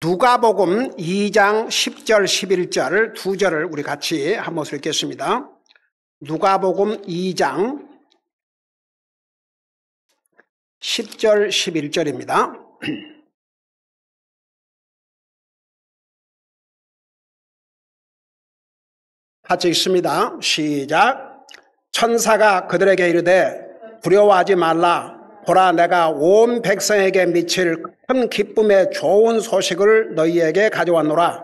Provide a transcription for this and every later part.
누가복음 2장 10절 11절 두 절을 우리 같이 한 목소리 읽겠습니다. 누가복음 2장 10절 11절입니다. 같이 읽습니다. 시작. 천사가 그들에게 이르되 두려워하지 말라. 보라, 내가 온 백성에게 미칠 큰 기쁨의 좋은 소식을 너희에게 가져왔노라.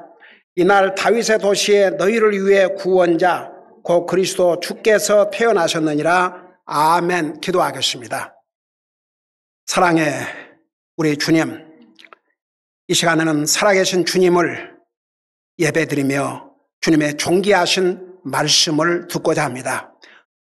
이날 다윗의 도시에 너희를 위해 구원자 곧 그리스도 주께서 태어나셨느니라. 아멘. 기도하겠습니다. 사랑해 우리 주님, 이 시간에는 살아계신 주님을 예배드리며 주님의 존귀하신 말씀을 듣고자 합니다.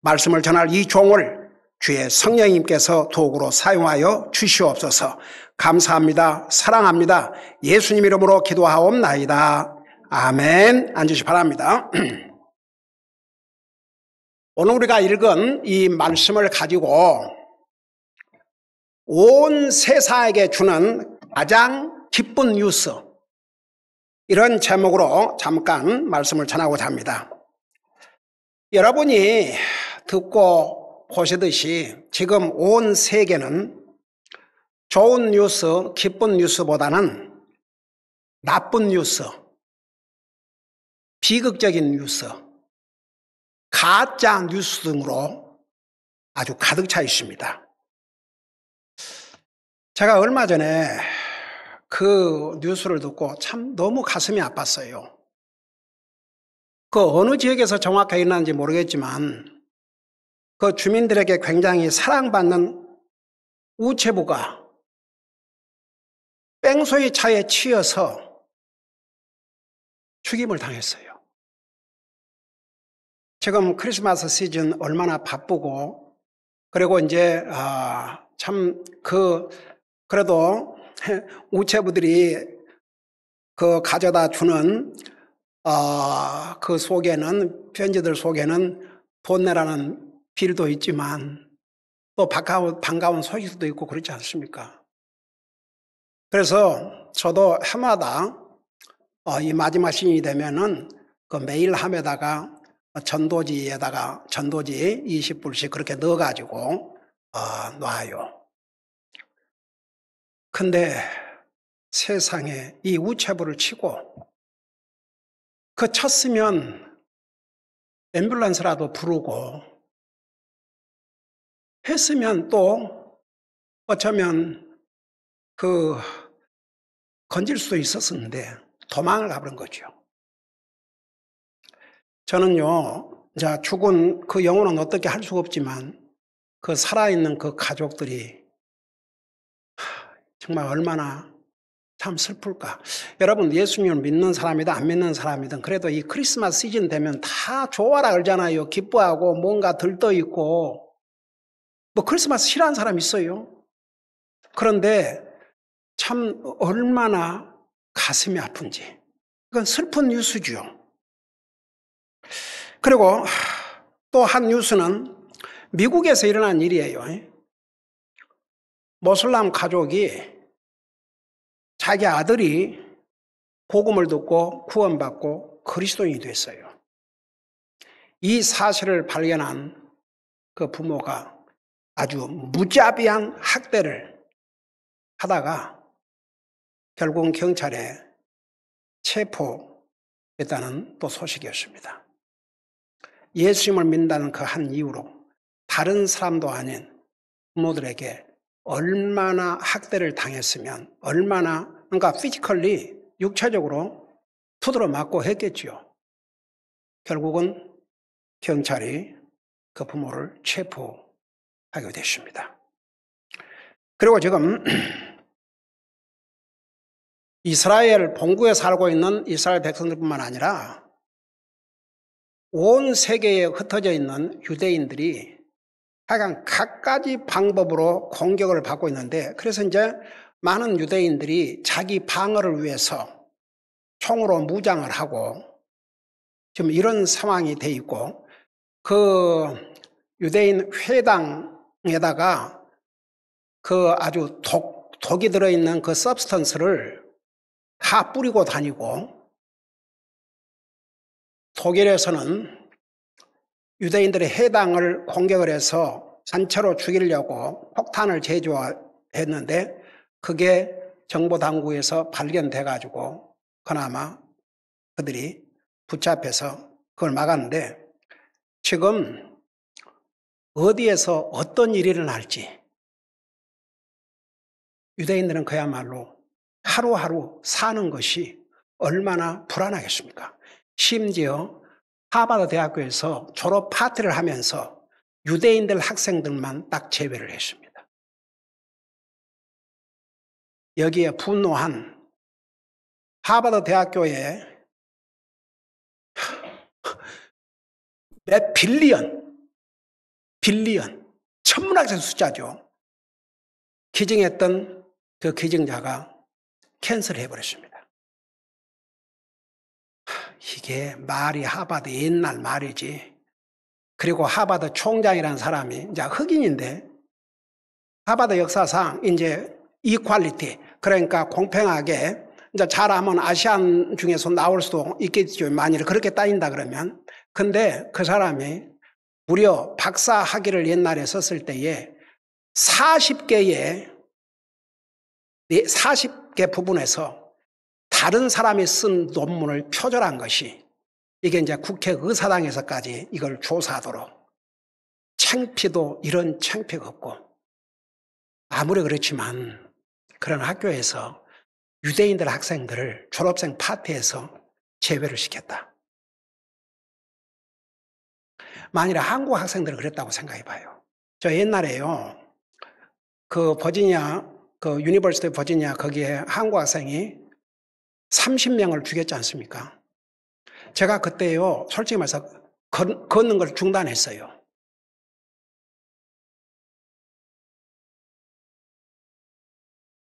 말씀을 전할 이 종을 주의 성령님께서 도구로 사용하여 주시옵소서. 감사합니다. 사랑합니다. 예수님 이름으로 기도하옵나이다. 아멘. 앉으시 바랍니다. 오늘 우리가 읽은 이 말씀을 가지고 온 세상에게 주는 가장 기쁜 뉴스, 이런 제목으로 잠깐 말씀을 전하고자 합니다. 여러분이 듣고 보시듯이 지금 온 세계는 좋은 뉴스, 기쁜 뉴스보다는 나쁜 뉴스, 비극적인 뉴스, 가짜 뉴스 등으로 아주 가득 차 있습니다. 제가 얼마 전에 그 뉴스를 듣고 참 너무 가슴이 아팠어요. 그 어느 지역에서 정확하게 일어났는지 모르겠지만 그 주민들에게 굉장히 사랑받는 우체부가 뺑소니 차에 치여서 죽임을 당했어요. 지금 크리스마스 시즌 얼마나 바쁘고, 그리고 이제 그래도 우체부들이 그 가져다 주는 그 속에는, 편지들 속에는 돈 내라는 빌도 있지만 또 반가운 소식도 있고 그렇지 않습니까? 그래서 저도 해마다 이 마지막 시즌이 되면은 그 메일 함에다가 전도지 20불씩 그렇게 넣어가지고 놔요. 근데 세상에 이 우체부를 치고 그 쳤으면 앰뷸런스라도 부르고 했으면 또 어쩌면 건질 수도 있었는데 도망을 가버린 거죠. 저는요, 죽은 그 영혼은 어떻게 할 수가 없지만 그 살아있는 그 가족들이 정말 얼마나 참 슬플까. 여러분, 예수님을 믿는 사람이든 안 믿는 사람이든 그래도 이 크리스마스 시즌 되면 다 좋아라 그러잖아요. 기뻐하고 뭔가 들떠있고. 뭐 크리스마스 싫어하는 사람 있어요. 그런데 참 얼마나 가슴이 아픈지. 이건 슬픈 뉴스죠. 그리고 또 한 뉴스는 미국에서 일어난 일이에요. 모슬람 가족이 자기 아들이 복음을 듣고 구원받고 그리스도인이 됐어요. 이 사실을 발견한 그 부모가 아주 무자비한 학대를 하다가 결국은 경찰에 체포했다는 또 소식이었습니다. 예수님을 믿는다는 그 한 이유로 다른 사람도 아닌 부모들에게 얼마나 학대를 당했으면 그러니까 피지컬리 육체적으로 두드러 맞고 했겠지요. 결국은 경찰이 그 부모를 체포하게 됐습니다. 그리고 지금 이스라엘 본국에 살고 있는 이스라엘 백성들뿐만 아니라 온 세계에 흩어져 있는 유대인들이 하여간 갖가지 방법으로 공격을 받고 있는데, 그래서 이제 많은 유대인들이 자기 방어를 위해서 총으로 무장을 하고 지금 이런 상황이 돼 있고, 그 유대인 회당에다가 그 아주 독이 들어있는 그 서브스턴스를 다 뿌리고 다니고, 독일에서는 유대인들의 해당을 공격을 해서 단체로 죽이려고 폭탄을 제조했는데 그게 정보당국에서 발견돼 가지고 그나마 그들이 붙잡혀서 그걸 막았는데, 지금 어디에서 어떤 일이 일어날지 유대인들은 그야말로 하루하루 사는 것이 얼마나 불안하겠습니까? 심지어 하버드 대학교에서 졸업 파티를 하면서 유대인들 학생들만 딱 제외를 했습니다. 여기에 분노한 하버드 대학교에 몇 빌리언, 천문학적 숫자죠. 기증했던 그 기증자가 캔슬을 해버렸습니다. 이게 말이 하버드 옛날 말이지. 그리고 하버드 총장이라는 사람이 이제 흑인인데, 하버드 역사상 이제 이퀄리티, 그러니까 공평하게 이제 잘하면 아시안 중에서 나올 수도 있겠죠. 만일 그렇게 따진다 그러면. 근데 그 사람이 무려 박사 학위를 옛날에 썼을 때에 40개 부분에서 다른 사람이 쓴 논문을 표절한 것이, 이게 이제 국회의사당에서까지 이걸 조사하도록, 창피도 이런 창피가 없고, 아무리 그렇지만 그런 학교에서 유대인들 학생들을 졸업생 파티에서 제외를 시켰다. 만일에 한국 학생들은 그랬다고 생각해 봐요. 저 옛날에요, 그 버지니아, 그 유니버시티 버지니아 거기에 한국 학생이 30명을 죽였지 않습니까? 제가 그때요, 솔직히 말해서 걷는 걸 중단했어요.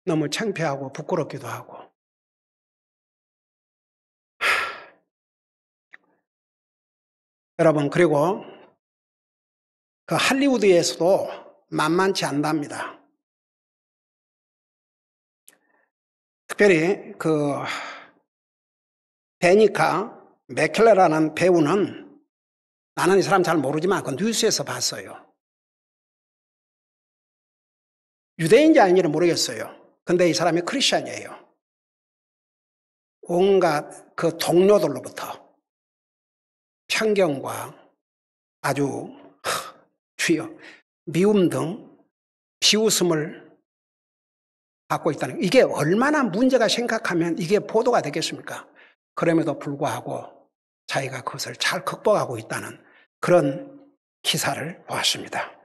너무 창피하고 부끄럽기도 하고. 여러분, 그리고 그 할리우드에서도 만만치 않답니다. 특별히 그 데니카 맥켈레라는 배우는, 나는 이 사람 잘 모르지만 그 뉴스에서 봤어요. 유대인지 아닌지는 모르겠어요. 근데 이 사람이 크리스천이에요. 온갖 그 동료들로부터 편견과 아주 주여 미움 등 비웃음을 받고 있다는, 이게 얼마나 문제가 심각하면 이게 보도가 되겠습니까? 그럼에도 불구하고 자기가 그것을 잘 극복하고 있다는 그런 기사를 보았습니다.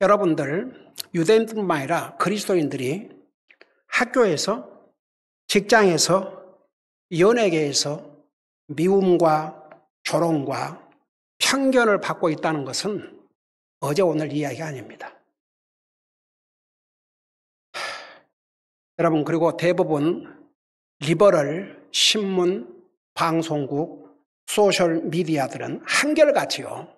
여러분들, 유대인뿐만 아니라 그리스도인들이 학교에서, 직장에서, 연예계에서 미움과 조롱과 편견을 받고 있다는 것은 어제 오늘 이야기가 아닙니다. 여러분, 그리고 대부분 리버럴 신문, 방송국, 소셜 미디어들은 한결같이요,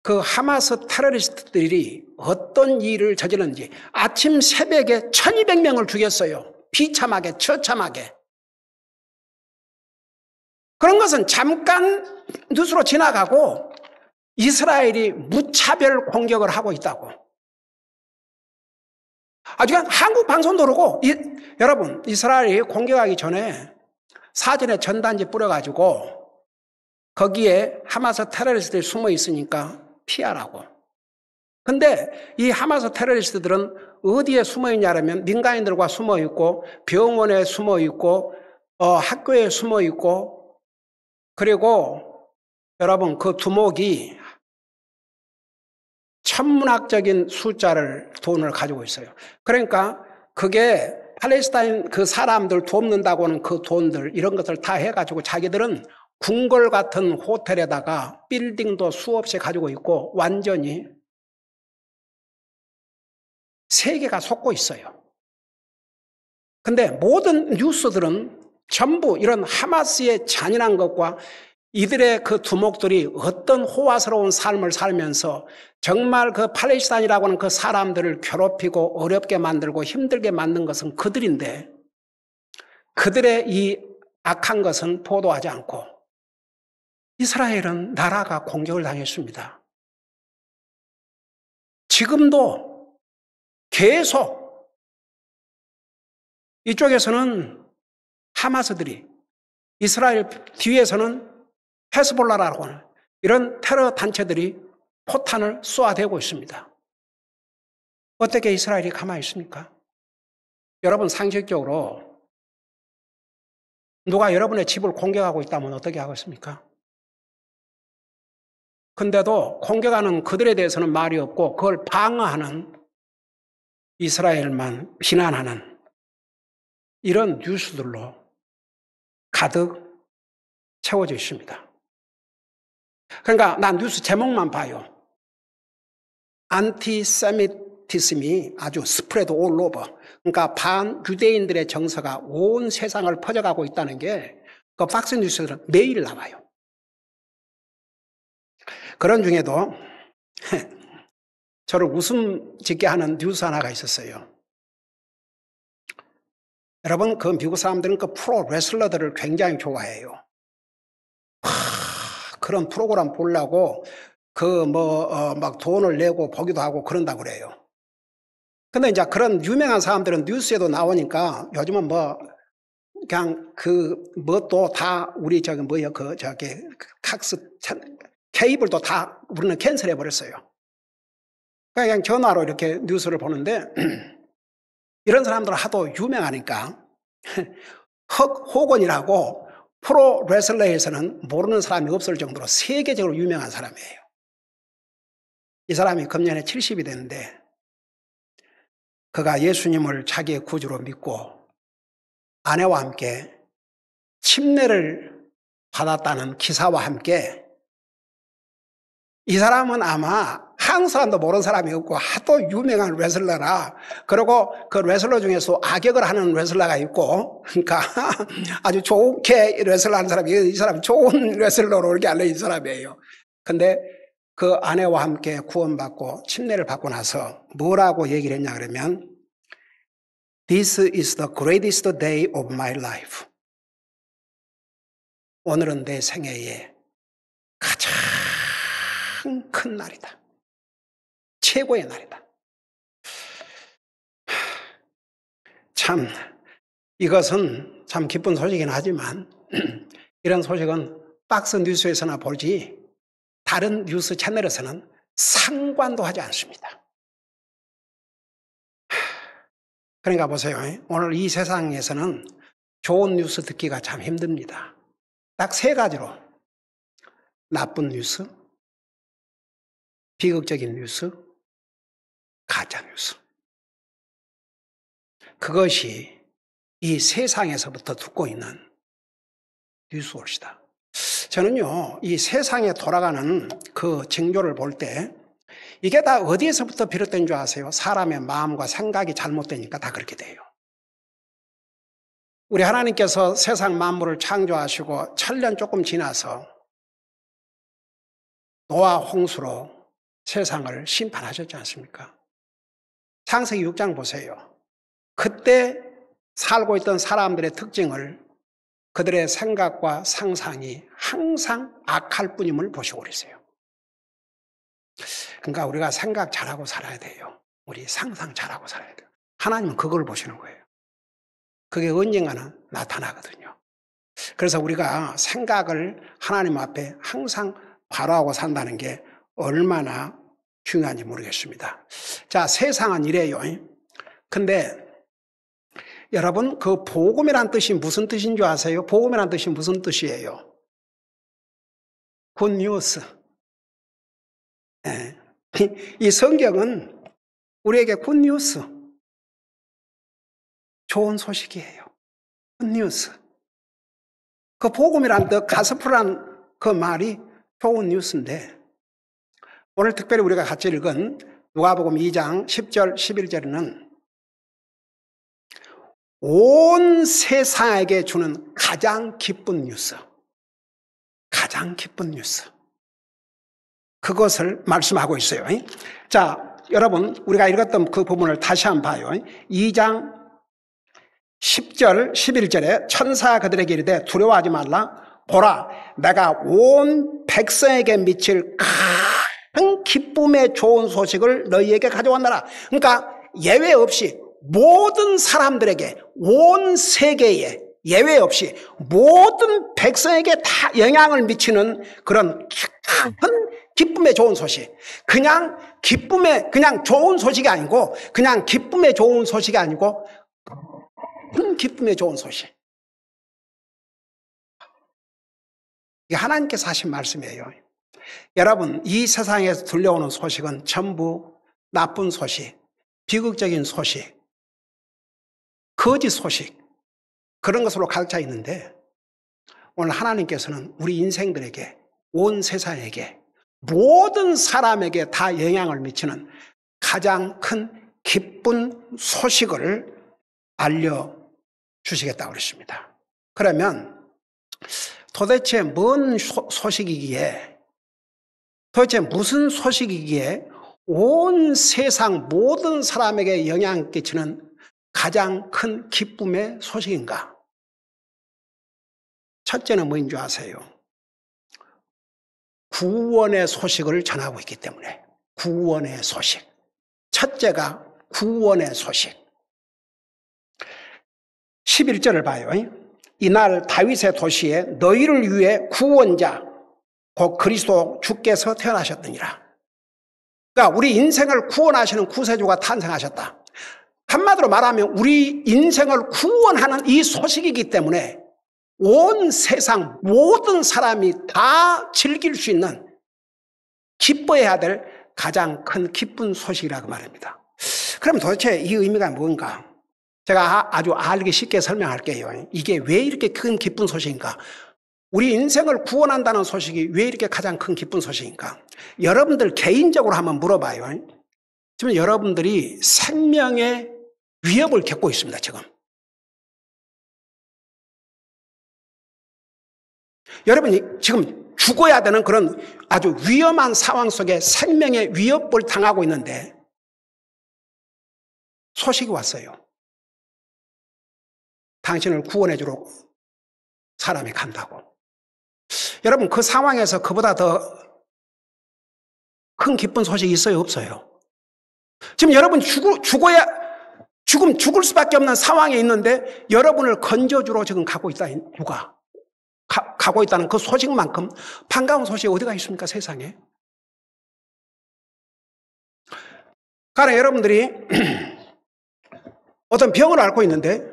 그 하마스 테러리스트들이 어떤 일을 저지르는지, 아침 새벽에 1200명을 죽였어요. 비참하게, 처참하게. 그런 것은 잠깐 뉴스로 지나가고 이스라엘이 무차별 공격을 하고 있다고. 아주 한국 방송도 그러고, 여러분, 이스라엘이 공격하기 전에 사전에 전단지 뿌려가지고 거기에 하마스 테러리스트들이 숨어 있으니까 피하라고. 근데 이 하마스 테러리스트들은 어디에 숨어 있냐면 민간인들과 숨어 있고, 병원에 숨어 있고, 학교에 숨어 있고, 그리고 여러분 그 두목이 천문학적인 숫자를, 돈을 가지고 있어요. 그러니까 그게 팔레스타인 그 사람들 돕는다고 하는 그 돈들, 이런 것들 다 해가지고 자기들은 궁궐 같은 호텔에다가 빌딩도 수없이 가지고 있고 완전히 세계가 속고 있어요. 근데 모든 뉴스들은 전부 이런 하마스의 잔인한 것과 이들의 그 두목들이 어떤 호화스러운 삶을 살면서 정말 그 팔레스타인이라고 하는 그 사람들을 괴롭히고 어렵게 만들고 힘들게 만든 것은 그들인데, 그들의 이 악한 것은 보도하지 않고 이스라엘은 나라가 공격을 당했습니다. 지금도 계속 이쪽에서는 하마스들이, 이스라엘 뒤에서는 헤스볼라라고 하는 이런 테러 단체들이 포탄을 쏘아대고 있습니다. 어떻게 이스라엘이 가만히 있습니까? 여러분, 상식적으로 누가 여러분의 집을 공격하고 있다면 어떻게 하겠습니까? 근데도 공격하는 그들에 대해서는 말이 없고 그걸 방어하는 이스라엘만 비난하는 이런 뉴스들로 가득 채워져 있습니다. 그러니까 난 뉴스 제목만 봐요. 안티세미티즘이 아주 스프레드 올 오버. 그러니까 반유대인들의 정서가 온 세상을 퍼져가고 있다는 게 그 박스 뉴스들은 매일 나와요. 그런 중에도 저를 웃음 짓게 하는 뉴스 하나가 있었어요. 여러분, 그 미국 사람들은 그 프로 레슬러들을 굉장히 좋아해요. 그런 프로그램 보려고 막 돈을 내고 보기도 하고 그런다고 그래요. 근데 이제 그런 유명한 사람들은 뉴스에도 나오니까 요즘은 그냥 또 다 우리 케이블도 다 우리는 캔슬해 버렸어요. 그냥 전화로 이렇게 뉴스를 보는데 이런 사람들은 하도 유명하니까 호건이라고 프로 레슬러에서는 모르는 사람이 없을 정도로 세계적으로 유명한 사람이에요. 이 사람이 금년에 70이 됐는데 그가 예수님을 자기의 구주로 믿고 아내와 함께 침례를 받았다는 기사와 함께 이 사람은 아마 한국 사람도 모르는 사람이 없고 하도 유명한 레슬러라. 그리고 그 레슬러 중에서 악역을 하는 레슬러가 있고, 그러니까 아주 좋게 레슬러 하는 사람이, 이 사람 좋은 레슬러로 이렇게 알려진 사람이에요. 근데 그 아내와 함께 구원받고 침례를 받고 나서 뭐라고 얘기를 했냐 그러면 This is the greatest day of my life. 오늘은 내 생애의 가장 큰 날이다. 최고의 날이다. 참 이것은 참 기쁜 소식이긴 하지만 이런 소식은 박스 뉴스에서나 보지 다른 뉴스 채널에서는 상관도 하지 않습니다. 그러니까 보세요. 오늘 이 세상에서는 좋은 뉴스 듣기가 참 힘듭니다. 딱 세 가지로 나쁜 뉴스, 비극적인 뉴스, 가짜 뉴스. 그것이 이 세상에서부터 듣고 있는 뉴스올시다. 저는요, 이 세상에 돌아가는 그 징조를 볼 때 이게 다 어디에서부터 비롯된 줄 아세요? 사람의 마음과 생각이 잘못되니까 다 그렇게 돼요. 우리 하나님께서 세상 만물을 창조하시고 1000년 조금 지나서 노아 홍수로 세상을 심판하셨지 않습니까? 창세기 6장 보세요. 그때 살고 있던 사람들의 특징을 그들의 생각과 상상이 항상 악할 뿐임을 보시고 그러세요. 그러니까 우리가 생각 잘하고 살아야 돼요. 우리 상상 잘하고 살아야 돼요. 하나님은 그걸 보시는 거예요. 그게 언젠가는 나타나거든요. 그래서 우리가 생각을 하나님 앞에 항상 바로하고 산다는 게 얼마나 중요한지 모르겠습니다. 자, 세상은 이래요. 근데 여러분, 그 복음이란 뜻이 무슨 뜻인 줄 아세요? 복음이란 뜻이 무슨 뜻이에요? 굿뉴스. 네. 이 성경은 우리에게 굿뉴스, 좋은 소식이에요. 굿뉴스. 그 복음이란 뜻, 가스프란 그 말이 좋은 뉴스인데 오늘 특별히 우리가 같이 읽은 누가복음 2장 10절 11절에는 온 세상에게 주는 가장 기쁜 뉴스, 가장 기쁜 뉴스, 그것을 말씀하고 있어요. 자, 여러분, 우리가 읽었던 그 부분을 다시 한번 봐요. 2장 10절, 11절에 천사 그들에게 이르되 두려워하지 말라. 보라, 내가 온 백성에게 미칠 큰 기쁨의 좋은 소식을 너희에게 가져왔노라. 그러니까 예외 없이 모든 사람들에게, 온 세계에 예외 없이 모든 백성에게 다 영향을 미치는 그런 큰 기쁨의 좋은 소식. 그냥 좋은 소식이 아니고, 그냥 기쁨의 좋은 소식이 아니고, 큰 기쁨의 좋은 소식. 이게 하나님께서 하신 말씀이에요. 여러분, 이 세상에서 들려오는 소식은 전부 나쁜 소식, 비극적인 소식, 거짓 소식, 그런 것으로 가득 차 있는데, 오늘 하나님께서는 우리 인생들에게, 온 세상에게, 모든 사람에게 다 영향을 미치는 가장 큰 기쁜 소식을 알려주시겠다고 그랬습니다. 그러면 도대체 뭔 소식이기에, 도대체 무슨 소식이기에 온 세상 모든 사람에게 영향을 끼치는 가장 큰 기쁨의 소식인가? 첫째는 뭐인 줄 아세요? 구원의 소식을 전하고 있기 때문에. 구원의 소식. 첫째가 구원의 소식. 11절을 봐요. 이날 다윗의 도시에 너희를 위해 구원자 곧 그리스도 주께서 태어나셨느니라. 그러니까 우리 인생을 구원하시는 구세주가 탄생하셨다. 한마디로 말하면 우리 인생을 구원하는 이 소식이기 때문에 온 세상 모든 사람이 다 즐길 수 있는, 기뻐해야 될 가장 큰 기쁜 소식이라고 말합니다. 그럼 도대체 이 의미가 뭔가? 제가 아주 알기 쉽게 설명할게요. 이게 왜 이렇게 큰 기쁜 소식인가? 우리 인생을 구원한다는 소식이 왜 이렇게 가장 큰 기쁜 소식인가? 여러분들 개인적으로 한번 물어봐요. 지금 여러분들이 생명의 위협을 겪고 있습니다, 지금. 여러분이 지금 죽어야 되는 그런 아주 위험한 상황 속에 생명의 위협을 당하고 있는데 소식이 왔어요. 당신을 구원해주러 사람이 간다고. 여러분, 그 상황에서 그보다 더 큰 기쁜 소식이 있어요, 없어요? 지금 여러분 죽을 수밖에 없는 상황에 있는데 여러분을 건져주러 지금 가고 있다. 누가? 가고 있다는 그 소식만큼 반가운 소식이 어디가 있습니까, 세상에? 그러나 여러분들이 어떤 병을 앓고 있는데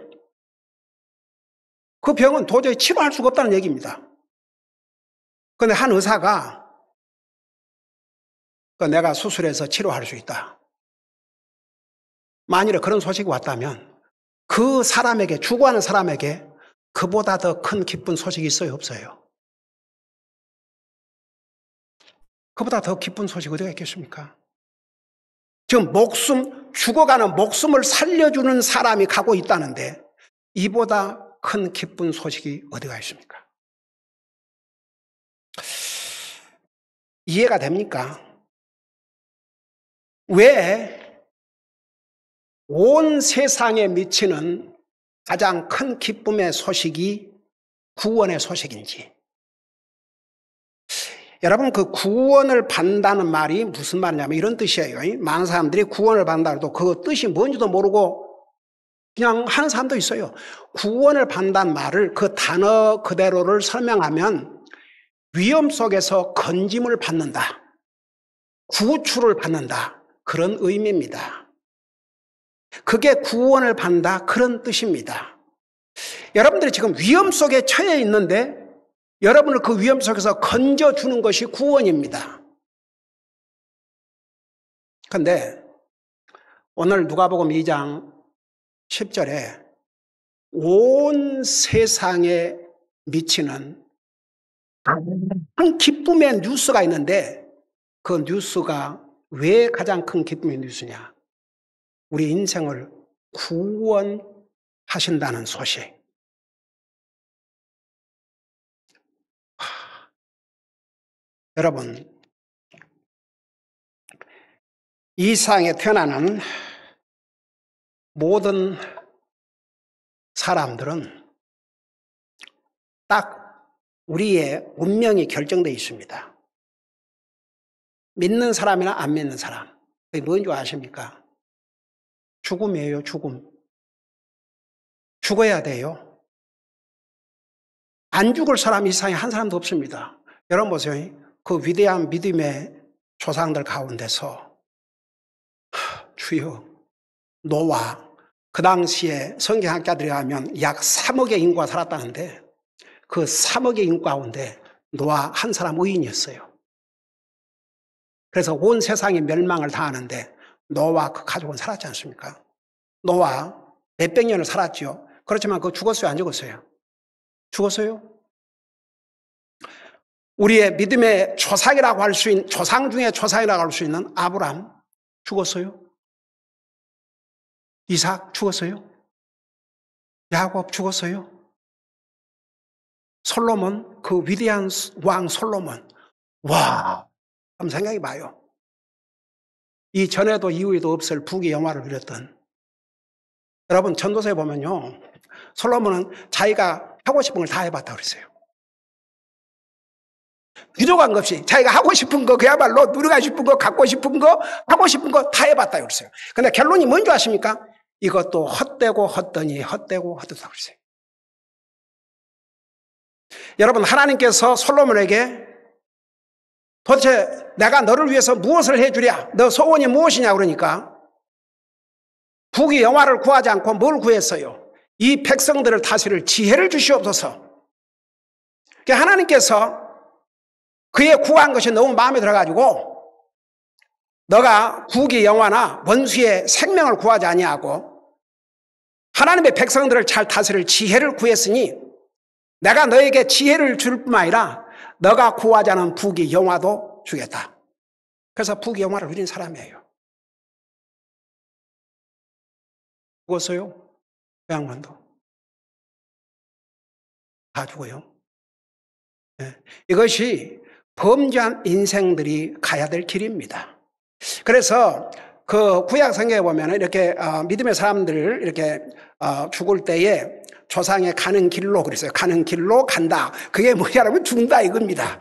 그 병은 도저히 치료할 수가 없다는 얘기입니다. 그런데 한 의사가 내가 수술해서 치료할 수 있다. 만일에 그런 소식이 왔다면 그 사람에게, 죽어가는 사람에게 그보다 더 큰 기쁜 소식이 있어요, 없어요? 그보다 더 기쁜 소식이 어디가 있겠습니까? 지금 죽어가는 목숨을 살려주는 사람이 가고 있다는데 이보다 큰 기쁜 소식이 어디가 있습니까? 이해가 됩니까? 왜 온 세상에 미치는 가장 큰 기쁨의 소식이 구원의 소식인지. 여러분, 그 구원을 받는다는 말이 무슨 말이냐면 이런 뜻이에요. 많은 사람들이 구원을 받는다 해도 그 뜻이 뭔지도 모르고 그냥 하는 사람도 있어요. 구원을 받는다는 말을 그 단어 그대로를 설명하면 위험 속에서 건짐을 받는다, 구출을 받는다, 그런 의미입니다. 그게 구원을 받는다, 그런 뜻입니다. 여러분들이 지금 위험 속에 처해 있는데 여러분을 그 위험 속에서 건져주는 것이 구원입니다. 그런데 오늘 누가복음 2장 10절에 온 세상에 미치는 큰 기쁨의 뉴스가 있는데 그 뉴스가 왜 가장 큰 기쁨의 뉴스냐? 우리 인생을 구원하신다는 소식. 여러분, 이 세상에 태어나는 모든 사람들은 딱 우리의 운명이 결정되어 있습니다. 믿는 사람이나 안 믿는 사람. 그게 뭔지 아십니까? 죽음이에요, 죽음. 죽어야 돼요. 안 죽을 사람이 이 세상에 한 사람도 없습니다. 여러분 보세요. 그 위대한 믿음의 조상들 가운데서 주여, 노아, 그 당시에 성경학자들이 하면 약 3억의 인구가 살았다는데 그 3억의 인구 가운데 노아 한 사람 의인이었어요. 그래서 온 세상이 멸망을 당하는데 노아 그 가족은 살았지 않습니까? 노아 몇백 년을 살았죠. 그렇지만 그거 죽었어요, 안 죽었어요? 죽었어요? 우리의 믿음의 조상이라고 할 수 있는, 조상 중에 조상이라고 할 수 있는 아브람 죽었어요? 이삭 죽었어요? 야곱 죽었어요? 솔로몬, 그 위대한 왕 솔로몬. 와, 한번 생각해 봐요. 이 전에도 이후에도 없을 부귀 영화를 누렸던. 여러분 전도서에 보면요, 솔로몬은 자기가 하고 싶은 걸 다 해봤다고 그랬어요. 부족한 것 없이 자기가 하고 싶은 거, 그야말로 누리고 싶은 거, 갖고 싶은 거, 하고 싶은 거 다 해봤다고 그랬어요. 근데 결론이 뭔지 아십니까? 이것도 헛되고 헛되니 헛되고 헛되다고 그랬어요. 여러분, 하나님께서 솔로몬에게 도대체 내가 너를 위해서 무엇을 해주랴? 너 소원이 무엇이냐? 그러니까 부귀 영화를 구하지 않고 뭘 구했어요? 이 백성들을 다스릴 지혜를 주시옵소서. 하나님께서 그의 구한 것이 너무 마음에 들어가지고 너가 부귀 영화나 원수의 생명을 구하지 아니하고 하나님의 백성들을 잘 다스릴 지혜를 구했으니 내가 너에게 지혜를 줄 뿐만 아니라 너가 구하지 않은 부귀 영화도 주겠다. 그래서 부귀 영화를 누린 사람이에요. 죽었어요? 그 양반도 다 죽어요. 네. 이것이 범죄한 인생들이 가야 될 길입니다. 그래서 그 구약 성경에 보면 이렇게 믿음의 사람들 이렇게 죽을 때에 조상의 가는 길로 그랬어요. 가는 길로 간다. 그게 뭐냐면 죽는다 이겁니다.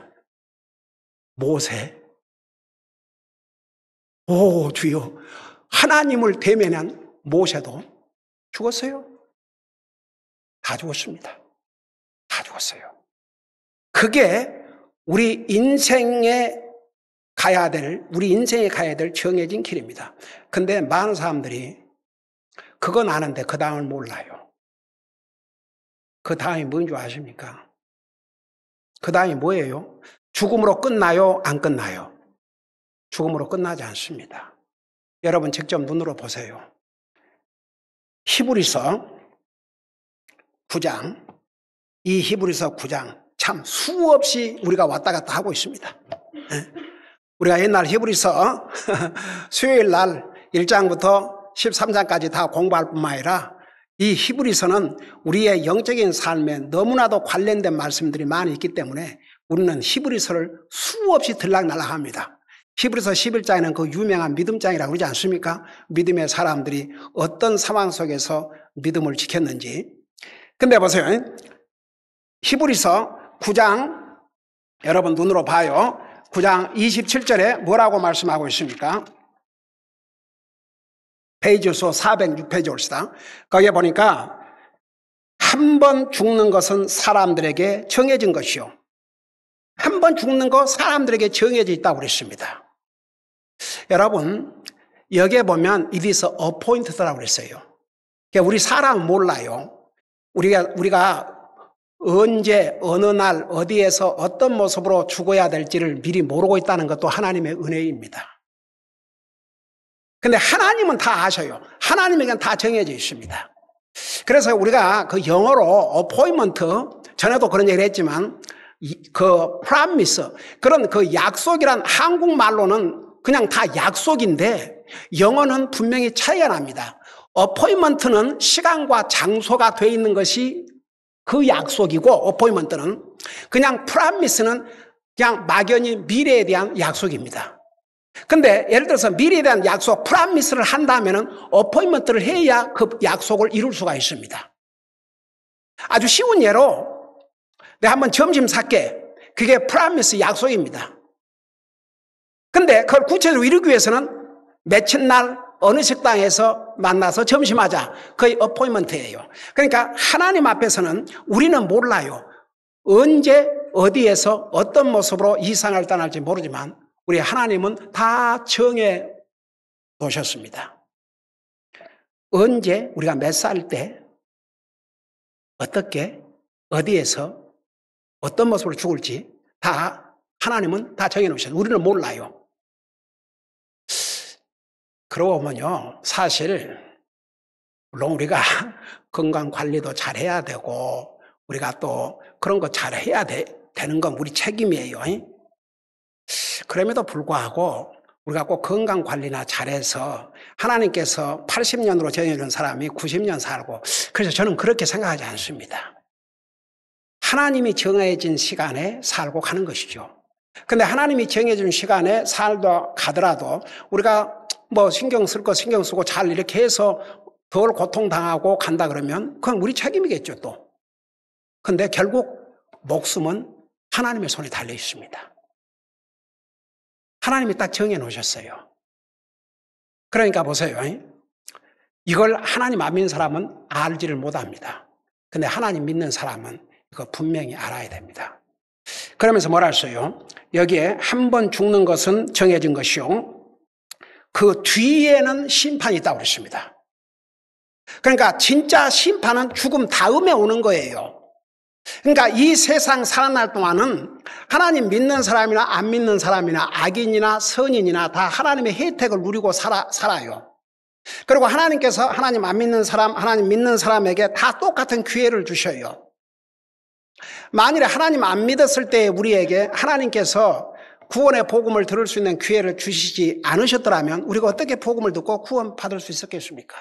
모세. 오 주여, 하나님을 대면한 모세도 죽었어요. 다 죽었습니다. 다 죽었어요. 그게 우리 인생에 가야 될 정해진 길입니다. 근데 많은 사람들이 그건 아는데 그 다음을 몰라요. 그 다음이 뭔지 아십니까? 그 다음이 뭐예요? 죽음으로 끝나요? 안 끝나요? 죽음으로 끝나지 않습니다. 여러분 직접 눈으로 보세요. 히브리서 9장, 이 히브리서 9장 참 수없이 우리가 왔다 갔다 하고 있습니다. 우리가 옛날 히브리서 수요일 날 1장부터 13장까지 다 공부할 뿐만 아니라 이 히브리서는 우리의 영적인 삶에 너무나도 관련된 말씀들이 많이 있기 때문에 우리는 히브리서를 수없이 들락날락합니다. 히브리서 11장에는 그 유명한 믿음장이라고 그러지 않습니까? 믿음의 사람들이 어떤 상황 속에서 믿음을 지켰는지. 근데 보세요. 히브리서 9장 여러분 눈으로 봐요. 9장 27절에 뭐라고 말씀하고 있습니까? 페이지 수 406페이지 옵시다. 거기에 보니까 한 번 죽는 것은 사람들에게 정해진 것이요. 한 번 죽는 거 사람들에게 정해져 있다고 그랬습니다. 여러분 여기에 보면 it is appointed라고 그랬어요. 그러니까 우리 사람은 몰라요. 우리가 언제 어느 날 어디에서 어떤 모습으로 죽어야 될지를 미리 모르고 있다는 것도 하나님의 은혜입니다. 근데 하나님은 다 아셔요. 하나님에게는 다 정해져 있습니다. 그래서 우리가 그 영어로 appointment, 전에도 그런 얘기를 했지만 그 promise, 그런 그 약속이란 한국말로는 그냥 다 약속인데 영어는 분명히 차이가 납니다. appointment는 시간과 장소가 돼 있는 것이 그 약속이고 appointment는 그냥 promise는 그냥 막연히 미래에 대한 약속입니다. 근데 예를 들어서 미래에 대한 약속, 프라미스를 한다면은 어포인먼트를 해야 그 약속을 이룰 수가 있습니다. 아주 쉬운 예로 내가 한번 점심 살게. 그게 프라미스 약속입니다. 근데 그걸 구체적으로 이루기 위해서는 며칠 날 어느 식당에서 만나서 점심하자. 거의 어포인먼트예요. 그러니까 하나님 앞에서는 우리는 몰라요. 언제 어디에서 어떤 모습으로 이 세상을 떠날지 모르지만 우리 하나님은 다 정해 놓으셨습니다. 언제 우리가 몇 살 때 어떻게 어디에서 어떤 모습으로 죽을지 다 하나님은 다 정해 놓으셨어요. 우리는 몰라요. 그러고 보면요, 사실 물론 우리가 건강 관리도 잘해야 되고 우리가 또 그런 거 잘해야 되는 건 우리 책임이에요. 그럼에도 불구하고 우리가 꼭 건강 관리나 잘해서 하나님께서 80년으로 정해준 사람이 90년 살고, 그래서 저는 그렇게 생각하지 않습니다. 하나님이 정해진 시간에 살고 가는 것이죠. 근데 하나님이 정해준 시간에 살다 가더라도 우리가 뭐 신경 쓸 거 신경 쓰고 잘 이렇게 해서 덜 고통당하고 간다 그러면 그건 우리 책임이겠죠 또. 근데 결국 목숨은 하나님의 손에 달려 있습니다. 하나님이 딱 정해 놓으셨어요. 그러니까 보세요. 이걸 하나님 안 믿는 사람은 알지를 못합니다. 근데 하나님 믿는 사람은 이거 분명히 알아야 됩니다. 그러면서 뭐라 했어요? 여기에 한 번 죽는 것은 정해진 것이요, 그 뒤에는 심판이 있다고 그랬습니다. 그러니까 진짜 심판은 죽음 다음에 오는 거예요. 그러니까 이 세상 살아날 동안은 하나님 믿는 사람이나 안 믿는 사람이나 악인이나 선인이나 다 하나님의 혜택을 누리고 살아요. 그리고 하나님께서 하나님 안 믿는 사람, 하나님 믿는 사람에게 다 똑같은 기회를 주셔요. 만일에 하나님 안 믿었을 때 우리에게 하나님께서 구원의 복음을 들을 수 있는 기회를 주시지 않으셨더라면 우리가 어떻게 복음을 듣고 구원 받을 수 있었겠습니까?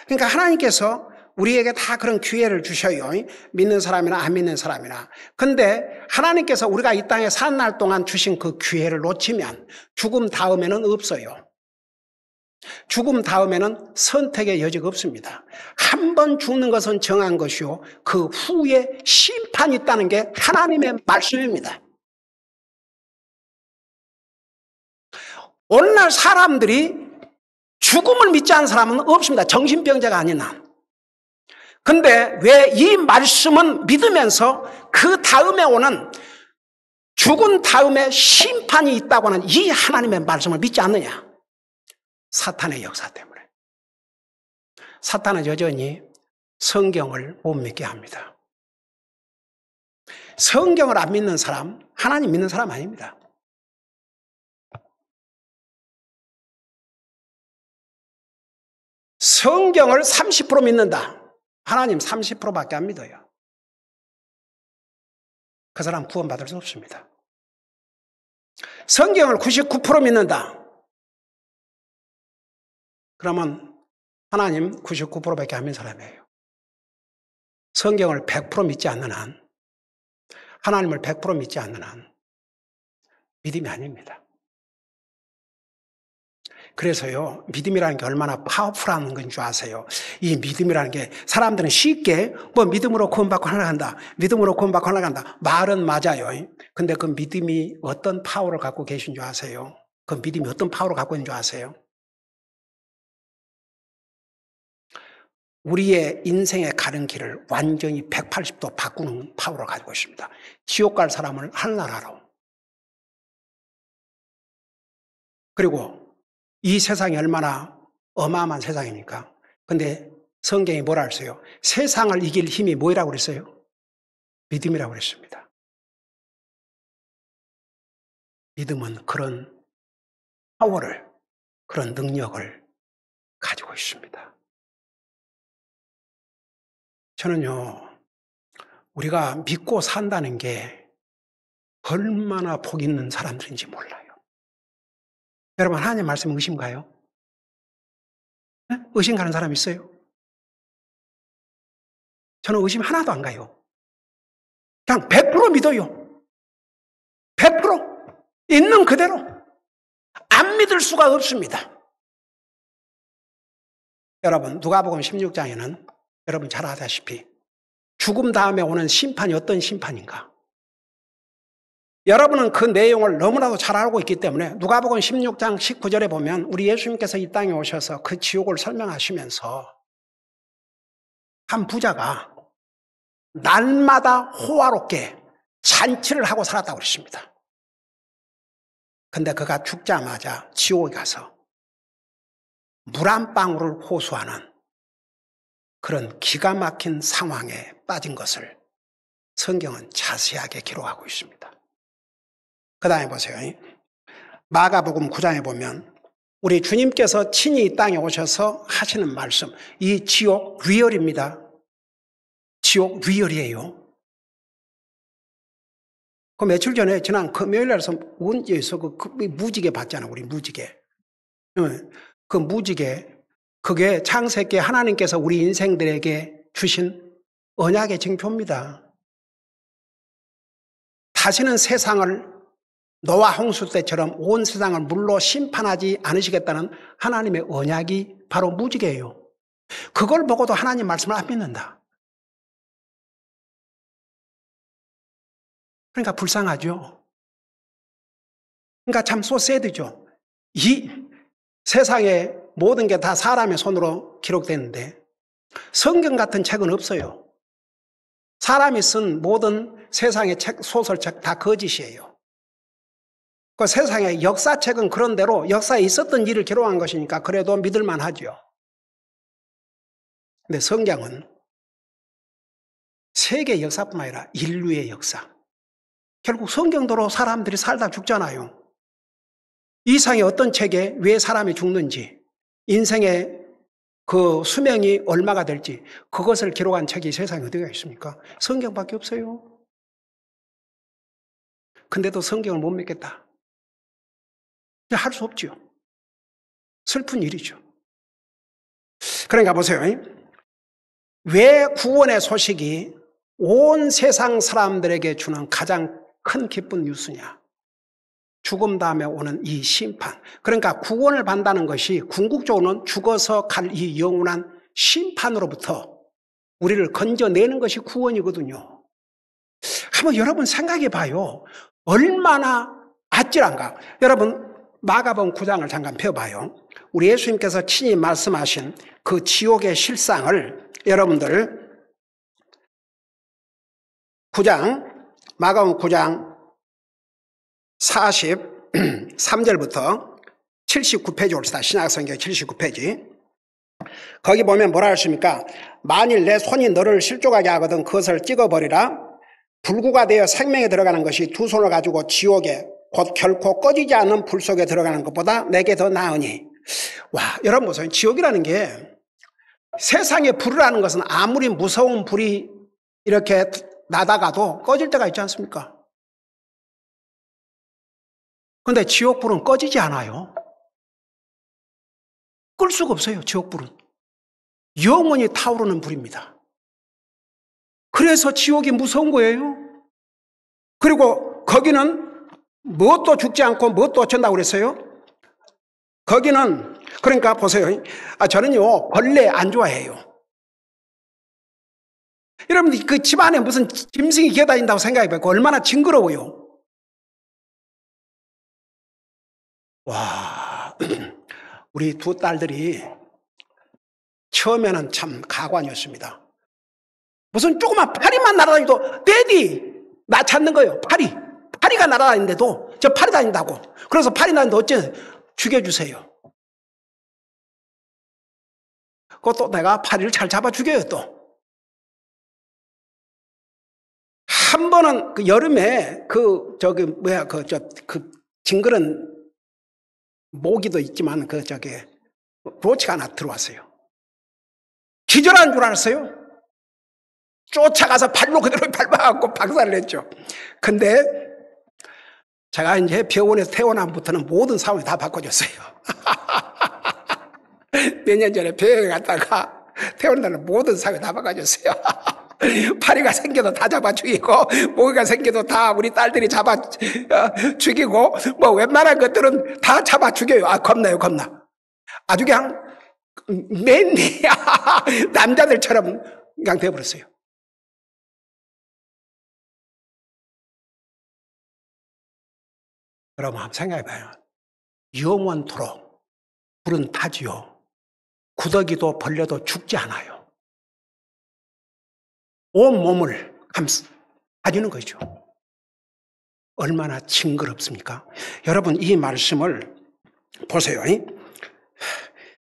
그러니까 하나님께서 우리에게 다 그런 기회를 주셔요. 믿는 사람이나 안 믿는 사람이나. 근데 하나님께서 우리가 이 땅에 사는 날 동안 주신 그 기회를 놓치면 죽음 다음에는 없어요. 죽음 다음에는 선택의 여지가 없습니다. 한 번 죽는 것은 정한 것이요, 그 후에 심판이 있다는 게 하나님의 말씀입니다. 오늘날 사람들이 죽음을 믿지 않는 사람은 없습니다. 정신병자가 아닌 한. 근데 왜 이 말씀은 믿으면서 그 다음에 오는 죽은 다음에 심판이 있다고 하는 이 하나님의 말씀을 믿지 않느냐? 사탄의 역사 때문에. 사탄은 여전히 성경을 못 믿게 합니다. 성경을 안 믿는 사람, 하나님 믿는 사람 아닙니다. 성경을 30% 믿는다. 하나님 30%밖에 안 믿어요. 그 사람 구원받을 수 없습니다. 성경을 99% 믿는다. 그러면 하나님 99%밖에 안 믿는 사람이에요. 성경을 100% 믿지 않는 한, 하나님을 100% 믿지 않는 한 믿음이 아닙니다. 그래서요, 믿음이라는 게 얼마나 파워풀한 건 줄 아세요? 이 믿음이라는 게 사람들은 쉽게 뭐 믿음으로 구원받고 하나간다, 믿음으로 구원받고 하나간다, 말은 맞아요. 근데 그 믿음이 어떤 파워를 갖고 계신 줄 아세요? 그 믿음이 어떤 파워를 갖고 있는 줄 아세요? 우리의 인생의 가는 길을 완전히 180도 바꾸는 파워를 가지고 있습니다. 지옥 갈 사람을 하늘나라로. 그리고 이 세상이 얼마나 어마어마한 세상입니까? 근데 성경이 뭐라 했어요? 세상을 이길 힘이 뭐라고 그랬어요? 믿음이라고 그랬습니다. 믿음은 그런 파워를, 그런 능력을 가지고 있습니다. 저는요, 우리가 믿고 산다는 게 얼마나 복 있는 사람들인지 몰라요. 여러분, 하나님 말씀 의심 가요? 네? 의심 가는 사람 있어요? 저는 의심 하나도 안 가요. 그냥 100% 믿어요. 100% 있는 그대로. 안 믿을 수가 없습니다. 여러분, 누가복음 16장에는 여러분 잘 아다시피 죽음 다음에 오는 심판이 어떤 심판인가? 여러분은 그 내용을 너무나도 잘 알고 있기 때문에 누가복음 16장 19절에 보면 우리 예수님께서 이 땅에 오셔서 그 지옥을 설명하시면서 한 부자가 날마다 호화롭게 잔치를 하고 살았다고 그러십니다. 근데 그가 죽자마자 지옥에 가서 물 한 방울을 호소하는 그런 기가 막힌 상황에 빠진 것을 성경은 자세하게 기록하고 있습니다. 그 다음에 보세요. 마가복음 9장에 보면 우리 주님께서 친히 이 땅에 오셔서 하시는 말씀, 이 지옥 리얼입니다. 지옥 리얼이에요. 그 며칠 전에 지난 금요일날에서 원주에서 그 무지개 봤잖아, 우리 무지개. 그 무지개, 그게 창세기 하나님께서 우리 인생들에게 주신 언약의 징표입니다. 다시는 세상을 노아 홍수 때처럼 온 세상을 물로 심판하지 않으시겠다는 하나님의 언약이 바로 무지개예요. 그걸 보고도 하나님 말씀을 안 믿는다. 그러니까 불쌍하죠. 그러니까 참 소새드죠. 이 세상에 모든 게 다 사람의 손으로 기록됐는데 성경 같은 책은 없어요. 사람이 쓴 모든 세상의 책, 소설책 다 거짓이에요. 그 세상의 역사책은 그런 대로 역사에 있었던 일을 기록한 것이니까 그래도 믿을만 하죠. 근데 성경은 세계 역사뿐만 아니라 인류의 역사. 결국 성경대로 사람들이 살다 죽잖아요. 이 세상에 어떤 책에 왜 사람이 죽는지, 인생의 그 수명이 얼마가 될지 그것을 기록한 책이 세상에 어디가 있습니까? 성경밖에 없어요. 근데도 성경을 못 믿겠다. 할 수 없죠. 슬픈 일이죠. 그러니까 보세요. 왜 구원의 소식이 온 세상 사람들에게 주는 가장 큰 기쁜 뉴스냐? 죽음 다음에 오는 이 심판. 그러니까 구원을 받는다는 것이 궁극적으로는 죽어서 갈 이 영원한 심판으로부터 우리를 건져내는 것이 구원이거든요. 한번 여러분 생각해 봐요. 얼마나 아찔한가. 여러분 마가복음 9장을 잠깐 펴봐요. 우리 예수님께서 친히 말씀하신 그 지옥의 실상을 여러분들 9장 마가복음 9장 43절부터 79페이지 옵시다. 신약성경 79페이지. 거기 보면 뭐라 하십니까? 만일 내 손이 너를 실족하게 하거든 그것을 찍어버리라. 불구가 되어 생명에 들어가는 것이 두 손을 가지고 지옥에 곧 결코 꺼지지 않는 불 속에 들어가는 것보다 내게 더 나으니. 와, 여러분 보세요. 지옥이라는 게 세상에 불이라는 것은 아무리 무서운 불이 이렇게 나다가도 꺼질 때가 있지 않습니까? 그런데 지옥불은 꺼지지 않아요. 끌 수가 없어요. 지옥불은 영원히 타오르는 불입니다. 그래서 지옥이 무서운 거예요. 그리고 거기는 무엇도 죽지 않고 무엇도 어쩐다고 그랬어요? 거기는 그러니까 보세요. 저는요 벌레 안 좋아해요. 여러분들 그 집안에 무슨 짐승이 기어다닌다고 생각해봐요. 얼마나 징그러워요. 와, 우리 두 딸들이 처음에는 참 가관이었습니다. 무슨 조그만 파리만 날아다니도 데디 나 찾는 거예요. 파리가 날아다니는데도 저 파리 다닌다고. 그래서 파리 다니는데 어째 죽여주세요. 그것도 내가 파리를 잘 잡아 죽여요 또. 한 번은 그 여름에 그 징그런 모기도 있지만 로치가 하나 들어왔어요. 기절한 줄 알았어요. 쫓아가서 발로 그대로 밟아갖고 박살을 냈죠. 근데 제가 이제 병원에서 퇴원함부터는 모든 상황이 다 바꿔줬어요. 몇 년 전에 병원에 갔다가 퇴원하는 모든 상황이 다 바꿔줬어요. 파리가 생겨도 다 잡아 죽이고 모기가 생겨도 다 우리 딸들이 잡아 죽이고 뭐 웬만한 것들은 다 잡아 죽여요. 겁나요 겁나. 아주 그냥 맨 남자들처럼 그냥 돼버렸어요. 여러분 한번 생각해 봐요. 영원토록 불은 타지요. 구더기도 벌레도 죽지 않아요. 온 몸을 감싸주는 거죠. 얼마나 징그럽습니까? 여러분 이 말씀을 보세요.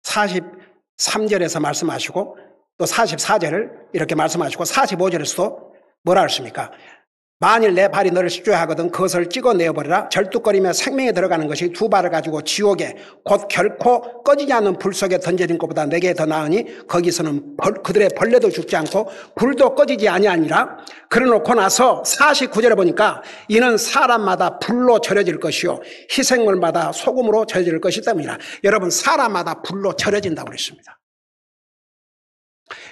43절에서 말씀하시고 또 44절을 이렇게 말씀하시고 45절에서도 뭐라 했습니까? 만일 내 발이 너를 시주하거든 그것을 찍어내어버리라. 절뚝거리며 생명에 들어가는 것이 두 발을 가지고 지옥에 곧 결코 꺼지지 않는 불 속에 던져진 것보다 내게 더 나으니 거기서는 그들의 벌레도 죽지 않고 불도 꺼지지 아니하니라. 그래놓고 나서 49절에 보니까 이는 사람마다 불로 절여질 것이요 희생물마다 소금으로 절여질 것이 때문이라. 여러분 사람마다 불로 절여진다고 그랬습니다.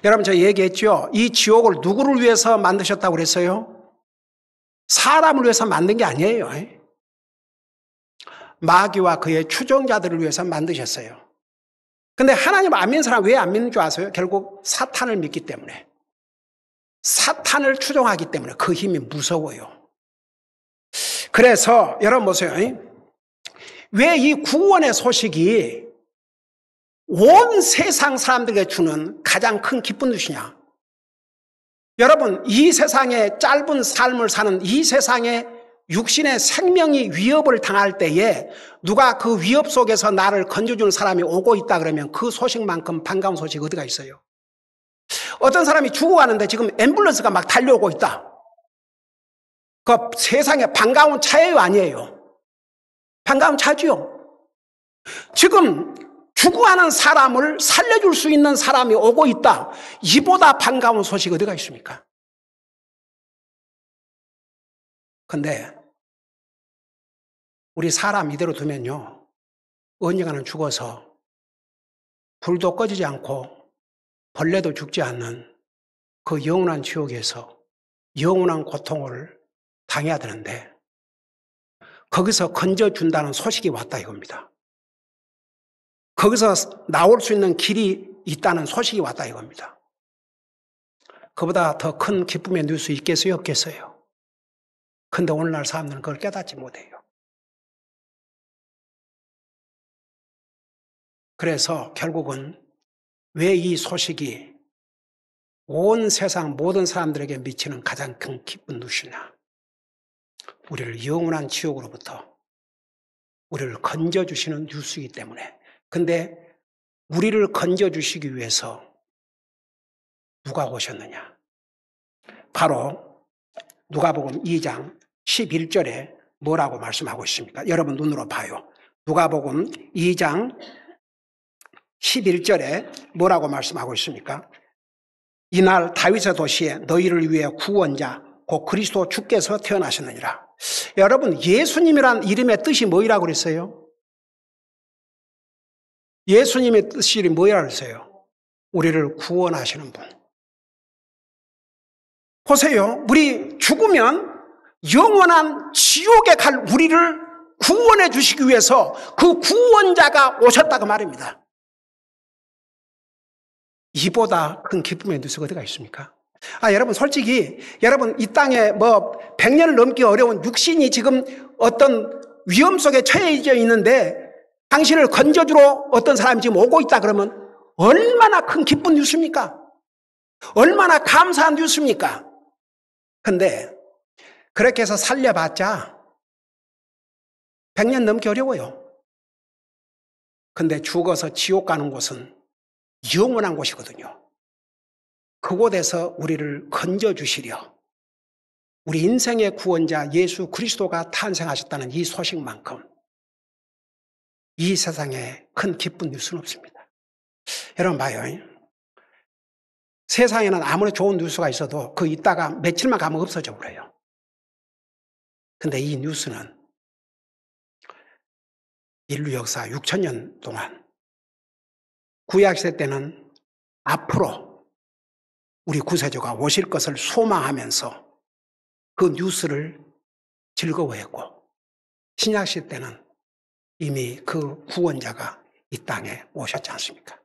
여러분 저 얘기했죠. 이 지옥을 누구를 위해서 만드셨다고 그랬어요? 사람을 위해서 만든 게 아니에요. 마귀와 그의 추종자들을 위해서 만드셨어요. 근데 하나님 안 믿는 사람 왜 안 믿는 줄 아세요? 결국 사탄을 믿기 때문에. 사탄을 추종하기 때문에 그 힘이 무서워요. 그래서 여러분 보세요. 왜 이 구원의 소식이 온 세상 사람들에게 주는 가장 큰 기쁜 뜻이냐? 여러분 이 세상에 짧은 삶을 사는 이 세상에 육신의 생명이 위협을 당할 때에 누가 그 위협 속에서 나를 건져주는 사람이 오고 있다 그러면 그 소식만큼 반가운 소식 어디가 있어요? 어떤 사람이 죽어가는데 지금 앰뷸런스가 막 달려오고 있다. 그 세상에 반가운 차예요 아니에요? 반가운 차지요. 지금 죽어가는 사람을 살려줄 수 있는 사람이 오고 있다. 이보다 반가운 소식 어디가 있습니까? 근데 우리 사람 이대로 두면요. 언젠가는 죽어서 불도 꺼지지 않고 벌레도 죽지 않는 그 영원한 지옥에서 영원한 고통을 당해야 되는데 거기서 건져준다는 소식이 왔다 이겁니다. 거기서 나올 수 있는 길이 있다는 소식이 왔다 이겁니다. 그보다 더 큰 기쁨의 뉴스 있겠어요? 없겠어요? 근데 오늘날 사람들은 그걸 깨닫지 못해요. 그래서 결국은 왜 이 소식이 온 세상 모든 사람들에게 미치는 가장 큰 기쁜 뉴스냐? 우리를 영원한 지옥으로부터 우리를 건져주시는 뉴스이기 때문에. 근데 우리를 건져주시기 위해서 누가 오셨느냐? 바로 누가복음 2장 11절에 뭐라고 말씀하고 있습니까? 여러분 눈으로 봐요. 누가복음 2장 11절에 뭐라고 말씀하고 있습니까? 이날 다윗의 도시에 너희를 위해 구원자 곧 그리스도 주께서 태어나셨느니라. 여러분 예수님이란 이름의 뜻이 뭐이라고 그랬어요? 예수님의 뜻이 뭐이라고 그랬어요? 우리를 구원하시는 분. 보세요. 우리 죽으면 영원한 지옥에 갈 우리를 구원해 주시기 위해서 그 구원자가 오셨다고 말입니다. 이보다 큰 기쁨의 뉴스가 어디가 있습니까? 여러분 솔직히 여러분 이 땅에 100년을 넘기 어려운 육신이 지금 어떤 위험 속에 처해져 있는데 당신을 건져주러 어떤 사람이 지금 오고 있다 그러면 얼마나 큰 기쁜 뉴스입니까? 얼마나 감사한 뉴스입니까? 근데 그렇게 해서 살려봤자 100년 넘기 어려워요. 근데 죽어서 지옥 가는 곳은 영원한 곳이거든요. 그곳에서 우리를 건져주시려 우리 인생의 구원자 예수 그리스도가 탄생하셨다는 이 소식만큼 이 세상에 큰 기쁜 뉴스는 없습니다. 여러분 봐요. 세상에는 아무리 좋은 뉴스가 있어도 그 있다가 며칠만 가면 없어져 버려요. 근데 이 뉴스는 인류 역사 6,000년 동안 구약시대 때는 앞으로 우리 구세주가 오실 것을 소망하면서 그 뉴스를 즐거워했고 신약시대 때는 이미 그 구원자가 이 땅에 오셨지 않습니까?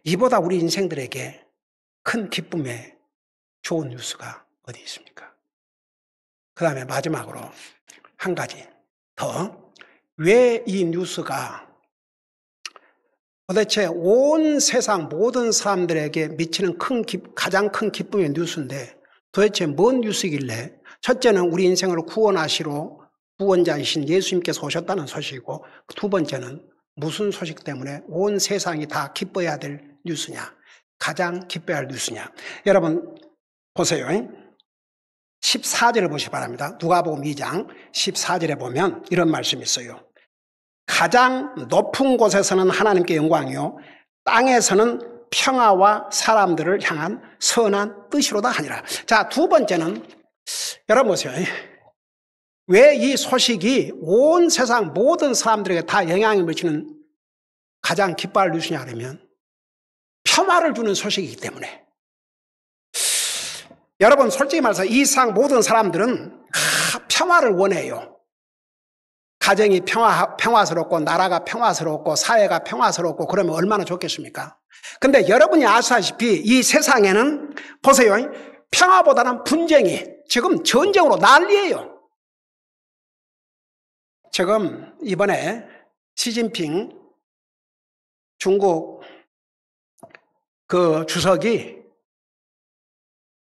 이보다 우리 인생들에게 큰 기쁨의 좋은 뉴스가 어디 있습니까? 그 다음에 마지막으로 한 가지 더 왜 이 뉴스가 도대체 온 세상 모든 사람들에게 미치는 가장 큰 기쁨의 뉴스인데 도대체 뭔 뉴스이길래 첫째는 우리 인생을 구원하시러 구원자이신 예수님께서 오셨다는 소식이고 두 번째는 무슨 소식 때문에 온 세상이 다 기뻐해야 될 뉴스냐, 가장 기뻐해야 할 뉴스냐. 여러분 보세요. 14절을 보시기 바랍니다. 누가복음 2장 14절에 보면 이런 말씀이 있어요. 가장 높은 곳에서는 하나님께 영광이요 땅에서는 평화와 사람들을 향한 선한 뜻이로다 하니라. 자, 두 번째는 여러분 보세요. 왜 이 소식이 온 세상 모든 사람들에게 다 영향을 미치는 가장 기뻐할 뉴스냐 그러면 평화를 주는 소식이기 때문에. 여러분 솔직히 말해서 이 세상 모든 사람들은 평화를 원해요. 가정이 평화스럽고 나라가 평화스럽고 사회가 평화스럽고 그러면 얼마나 좋겠습니까? 근데 여러분이 아시다시피 이 세상에는 보세요. 평화보다는 분쟁이 지금 전쟁으로 난리예요. 지금 이번에 시진핑 중국 그 주석이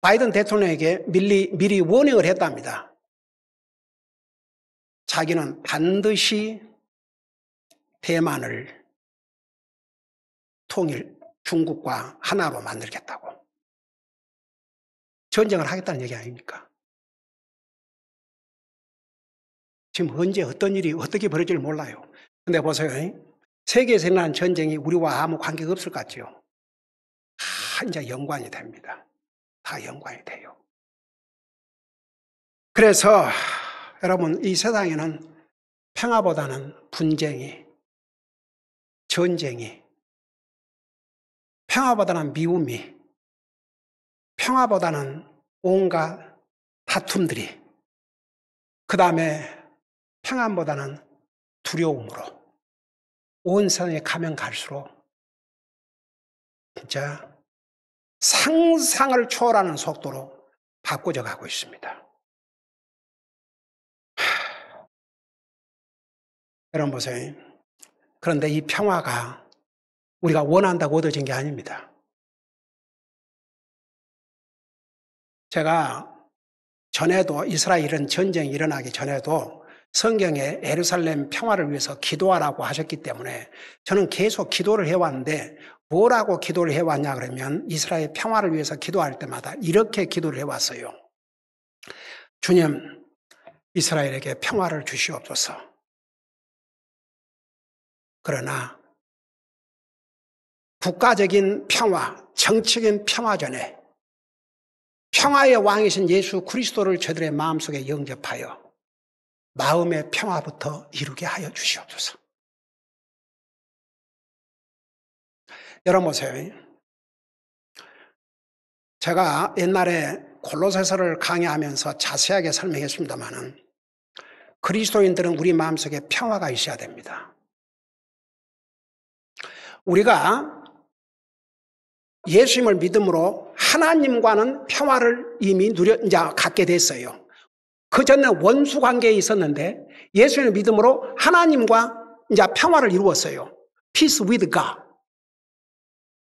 바이든 대통령에게 미리 워닝을 했답니다. 자기는 반드시 대만을 중국과 하나로 만들겠다고. 전쟁을 하겠다는 얘기 아닙니까? 지금 언제 어떤 일이 어떻게 벌어질지 몰라요. 근데 보세요. 세계에서 일어난 전쟁이 우리와 아무 관계가 없을 것 같죠? 이제 연관이 됩니다. 다 연관이 돼요. 그래서 여러분 이 세상에는 평화보다는 분쟁이, 전쟁이, 평화보다는 미움이, 평화보다는 온갖 다툼들이, 그 다음에 평안보다는 두려움으로 온 세상에 가면 갈수록 진짜 상상을 초월하는 속도로 바꿔져 가고 있습니다. 여러분 보세요. 그런데 이 평화가 우리가 원한다고 얻어진 게 아닙니다. 제가 전에도 이스라엘은 전쟁이 일어나기 전에도 성경에 예루살렘 평화를 위해서 기도하라고 하셨기 때문에 저는 계속 기도를 해왔는데 뭐라고 기도를 해왔냐 그러면 이스라엘 평화를 위해서 기도할 때마다 이렇게 기도를 해왔어요. 주님, 이스라엘에게 평화를 주시옵소서. 그러나 국가적인 평화, 정치적인 평화 전에 평화의 왕이신 예수 그리스도를 저들의 마음속에 영접하여 마음의 평화부터 이루게 하여 주시옵소서. 여러분 보세요. 제가 옛날에 골로새서를 강의하면서 자세하게 설명했습니다마는 그리스도인들은 우리 마음속에 평화가 있어야 됩니다. 우리가 예수님을 믿음으로 하나님과는 평화를 이미 갖게 됐어요. 그 전에는 원수 관계에 있었는데 예수님을 믿음으로 하나님과 이제 평화를 이루었어요. Peace with God.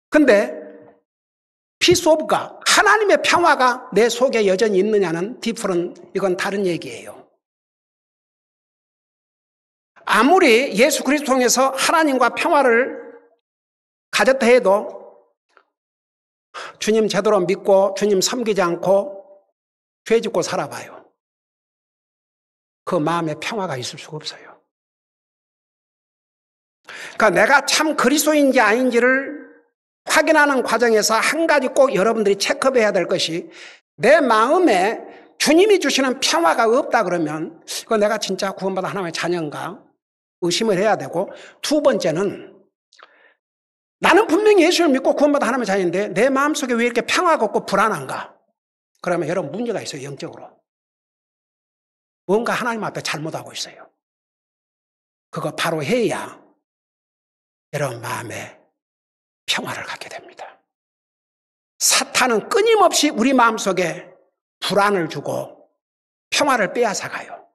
근데 Peace of God. 하나님의 평화가 내 속에 여전히 있느냐는 이건 다른 얘기예요. 아무리 예수 그리스도 통해서 하나님과 평화를 가졌다 해도 주님 제대로 믿고 주님 섬기지 않고 죄 짓고 살아봐요. 그 마음에 평화가 있을 수가 없어요. 그러니까 내가 참 그리스도인지 아닌지를 확인하는 과정에서 한 가지 꼭 여러분들이 체크해야 될 것이 내 마음에 주님이 주시는 평화가 없다 그러면 이거 내가 진짜 구원받은 하나님의 자녀인가 의심을 해야 되고 두 번째는 나는 분명히 예수를 믿고 구원받은 하나님의 자녀인데 내 마음속에 왜 이렇게 평화가 없고 불안한가? 그러면 여러분 문제가 있어요. 영적으로. 뭔가 하나님 앞에 잘못하고 있어요. 그거 바로 해야 여러분 마음에 평화를 갖게 됩니다. 사탄은 끊임없이 우리 마음속에 불안을 주고 평화를 빼앗아가요.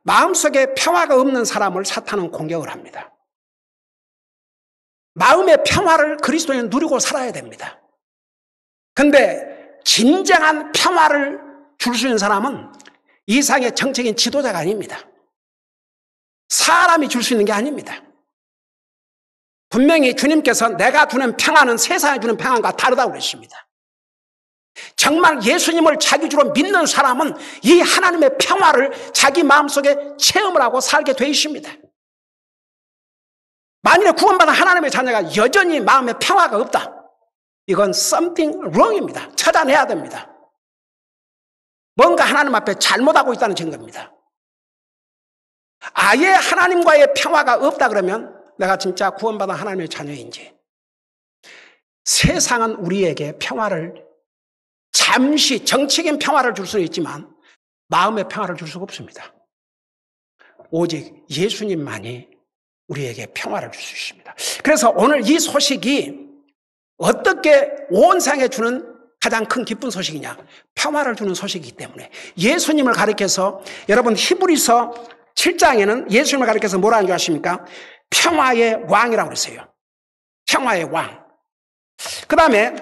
마음속에 평화가 없는 사람을 사탄은 공격을 합니다. 마음의 평화를 그리스도인은 누리고 살아야 됩니다. 그런데 진정한 평화를 줄 수 있는 사람은 이상의 정책인 지도자가 아닙니다. 사람이 줄 수 있는 게 아닙니다. 분명히 주님께서 내가 주는 평화는 세상이 주는 평화과 다르다고 그랬습니다. 정말 예수님을 자기 주로 믿는 사람은 이 하나님의 평화를 자기 마음속에 체험을 하고 살게 되어 있습니다. 만일에 구원받은 하나님의 자녀가 여전히 마음에 평화가 없다. 이건 something wrong입니다. 찾아내야 됩니다. 뭔가 하나님 앞에 잘못하고 있다는 증거입니다. 아예 하나님과의 평화가 없다 그러면 내가 진짜 구원받은 하나님의 자녀인지. 세상은 우리에게 평화를 잠시 정치적인 평화를 줄 수는 있지만 마음의 평화를 줄 수가 없습니다. 오직 예수님만이 우리에게 평화를 줄 수 있습니다. 그래서 오늘 이 소식이 어떻게 온 세상에 주는 가장 큰 기쁜 소식이냐? 평화를 주는 소식이기 때문에 예수님을 가리켜서 여러분 히브리서 7장에는 예수님을 가리켜서 뭐라는 줄 아십니까? 평화의 왕이라고 그랬어요. 평화의 왕. 그 다음에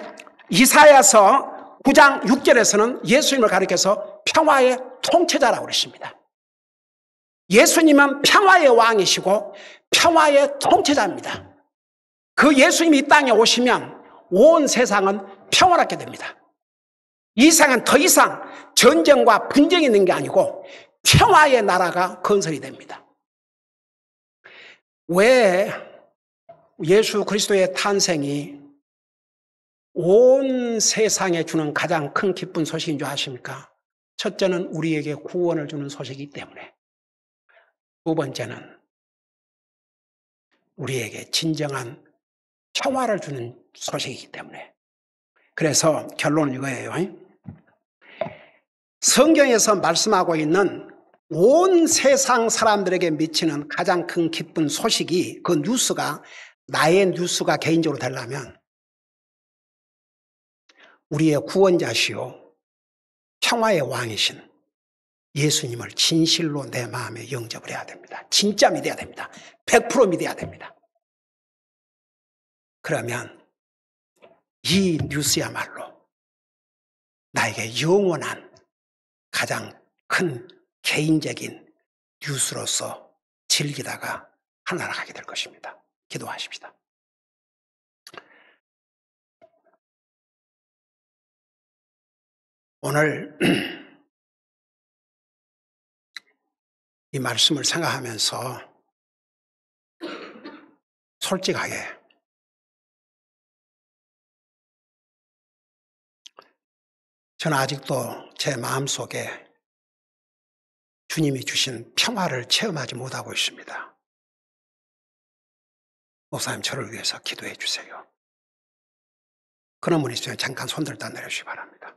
이사야서 9장 6절에서는 예수님을 가리켜서 평화의 통치자라고 그랬습니다. 예수님은 평화의 왕이시고 평화의 통치자입니다. 그 예수님이 이 땅에 오시면 온 세상은 평화롭게 됩니다. 이 세상은 더 이상 전쟁과 분쟁이 있는 게 아니고 평화의 나라가 건설이 됩니다. 왜 예수 그리스도의 탄생이 온 세상에 주는 가장 큰 기쁜 소식인 줄 아십니까? 첫째는 우리에게 구원을 주는 소식이기 때문에, 두 번째는 우리에게 진정한 평화를 주는 소식이기 때문에. 그래서 결론은 이거예요. 성경에서 말씀하고 있는 온 세상 사람들에게 미치는 가장 큰 기쁜 소식이, 그 뉴스가 나의 뉴스가 개인적으로 되려면 우리의 구원자시요 평화의 왕이신 예수님을 진실로 내 마음에 영접을 해야 됩니다. 진짜 믿어야 됩니다. 100% 믿어야 됩니다. 그러면 이 뉴스야말로 나에게 영원한 가장 큰 개인적인 뉴스로서 즐기다가 하나로 가게 될 것입니다. 기도하십시다. 오늘 이 말씀을 생각하면서 솔직하게 저는 아직도 제 마음속에 주님이 주신 평화를 체험하지 못하고 있습니다. 목사님, 저를 위해서 기도해 주세요. 그런 분이 있으면 잠깐 손들 다 내려주시기 바랍니다.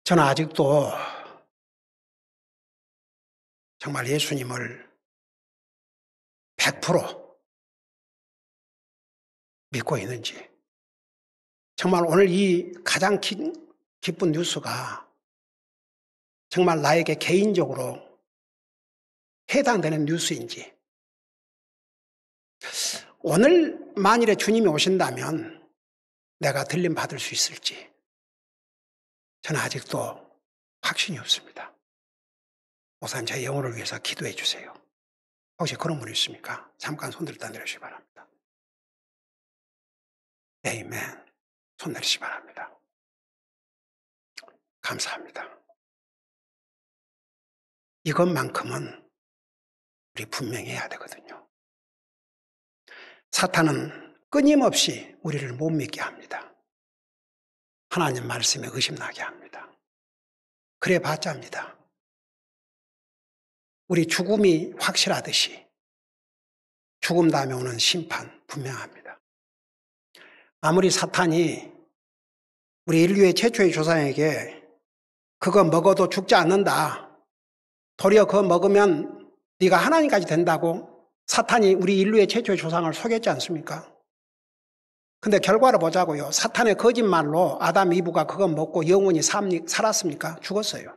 저는 아직도 정말 예수님을 100% 믿고 있는지, 정말 오늘 이 가장 기쁜 뉴스가 정말 나에게 개인적으로 해당되는 뉴스인지, 오늘 만일에 주님이 오신다면 내가 들림 받을 수 있을지 저는 아직도 확신이 없습니다. 목사님, 제 영혼을 위해서 기도해 주세요. 혹시 그런 분이 있습니까? 잠깐 손들 다 내려주시기 바랍니다. 아멘. 손 내리시기 바랍니다. 감사합니다. 이것만큼은 우리 분명히 해야 되거든요. 사탄은 끊임없이 우리를 못 믿게 합니다. 하나님 말씀에 의심나게 합니다. 그래 봤자입니다. 우리 죽음이 확실하듯이 죽음 다음에 오는 심판 분명합니다. 아무리 사탄이 우리 인류의 최초의 조상에게 그거 먹어도 죽지 않는다, 도리어 그거 먹으면 네가 하나님까지 된다고 사탄이 우리 인류의 최초의 조상을 속였지 않습니까? 근데 결과를 보자고요. 사탄의 거짓말로 아담 이브가 그거 먹고 영원히 살았습니까? 죽었어요.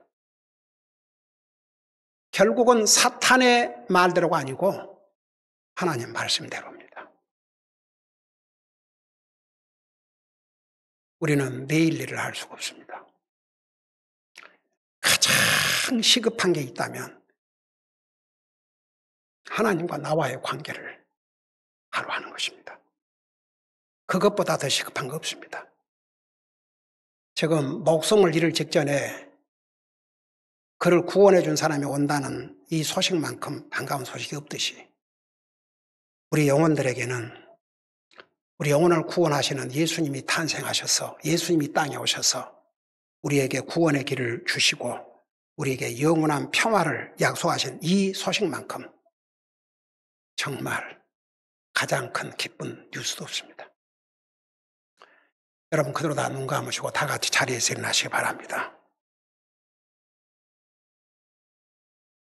결국은 사탄의 말대로가 아니고 하나님 말씀대로입니다. 우리는 내일 일을 할 수가 없습니다. 가장 시급한 게 있다면 하나님과 나와의 관계를 하루 하는 것입니다. 그것보다 더 시급한 거 없습니다. 지금 목숨을 잃을 직전에 그를 구원해 준 사람이 온다는 이 소식만큼 반가운 소식이 없듯이 우리 영혼들에게는 우리 영혼을 구원하시는 예수님이 탄생하셔서 예수님이 땅에 오셔서 우리에게 구원의 길을 주시고 우리에게 영원한 평화를 약속하신 이 소식만큼 정말 가장 큰 기쁜 뉴스도 없습니다. 여러분 그대로 다 눈 감으시고 다 같이 자리에서 일어나시기 바랍니다.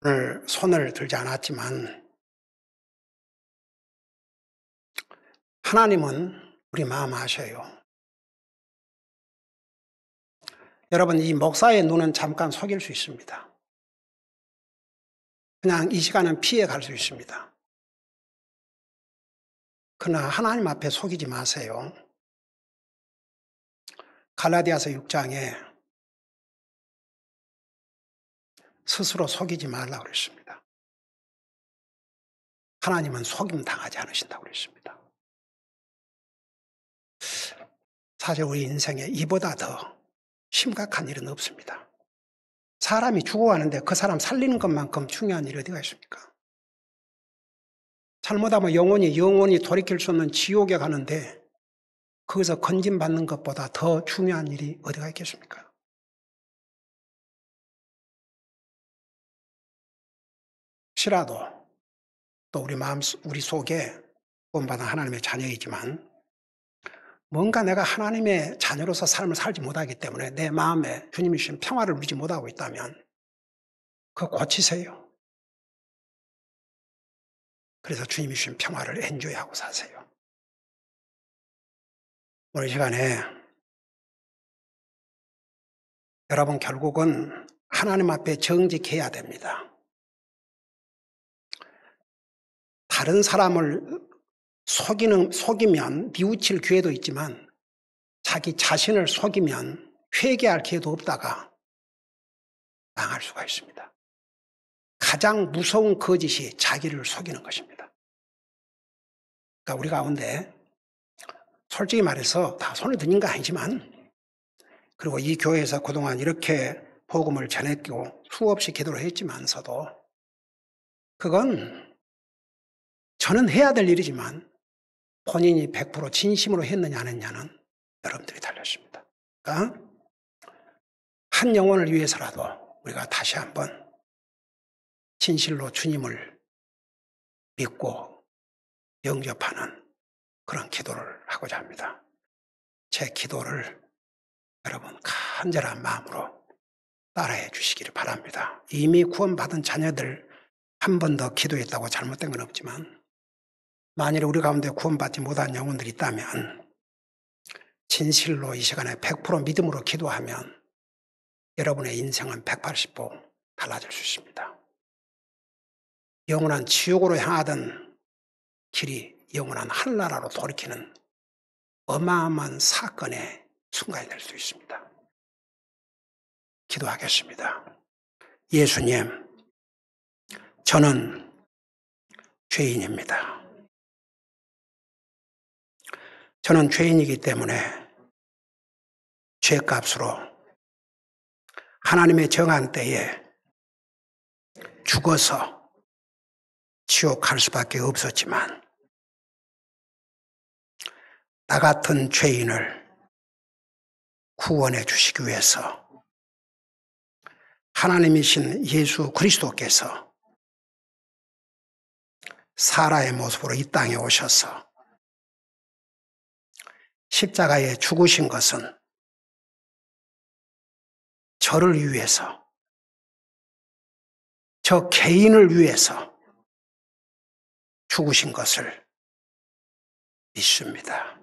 오늘 손을 들지 않았지만 하나님은 우리 마음 아셔요. 여러분 이 목사의 눈은 잠깐 속일 수 있습니다. 그냥 이 시간은 피해 갈 수 있습니다. 그러나 하나님 앞에 속이지 마세요. 갈라디아서 6장에 스스로 속이지 말라고 그랬습니다. 하나님은 속임 당하지 않으신다고 그랬습니다. 사실 우리 인생에 이보다 더 심각한 일은 없습니다. 사람이 죽어가는데 그 사람 살리는 것만큼 중요한 일이 어디가 있습니까? 잘못하면 영원히 돌이킬 수 없는 지옥에 가는데 거기서 건진받는 것보다 더 중요한 일이 어디가 있겠습니까? 혹시라도 또 우리 속에 구원받은 하나님의 자녀이지만 뭔가 내가 하나님의 자녀로서 삶을 살지 못하기 때문에 내 마음에 주님이 주신 평화를 누리지 못하고 있다면 그거 고치세요. 그래서 주님이 주신 평화를 엔조이하고 사세요. 오늘 시간에 여러분 결국은 하나님 앞에 정직해야 됩니다. 다른 사람을 속이면 뉘우칠 기회도 있지만 자기 자신을 속이면 회개할 기회도 없다가 망할 수가 있습니다. 가장 무서운 거짓이 자기를 속이는 것입니다. 그러니까 우리 가운데 솔직히 말해서 다 손을 드는 거 아니지만 그리고 이 교회에서 그동안 이렇게 복음을 전했고 수없이 기도를 했지만서도 그건 저는 해야 될 일이지만 본인이 100% 진심으로 했느냐 안 했냐는 여러분들이 달렸습니다. 그러니까 한 영혼을 위해서라도 우리가 다시 한번 진실로 주님을 믿고 영접하는 그런 기도를 하고자 합니다. 제 기도를 여러분 간절한 마음으로 따라해 주시기를 바랍니다. 이미 구원받은 자녀들 한 번 더 기도했다고 잘못된 건 없지만 만일 우리 가운데 구원받지 못한 영혼들이 있다면 진실로 이 시간에 100% 믿음으로 기도하면 여러분의 인생은 180도 달라질 수 있습니다. 영원한 지옥으로 향하던 길이 영원한 하늘나라로 돌이키는 어마어마한 사건의 순간이 될 수 있습니다. 기도하겠습니다. 예수님, 저는 죄인입니다. 저는 죄인이기 때문에 죄값으로 하나님의 정한 때에 죽어서 지옥 갈 수밖에 없었지만 나 같은 죄인을 구원해 주시기 위해서 하나님이신 예수 그리스도께서 사라의 모습으로 이 땅에 오셔서 십자가에 죽으신 것은 저를 위해서, 저 개인을 위해서 죽으신 것을 믿습니다.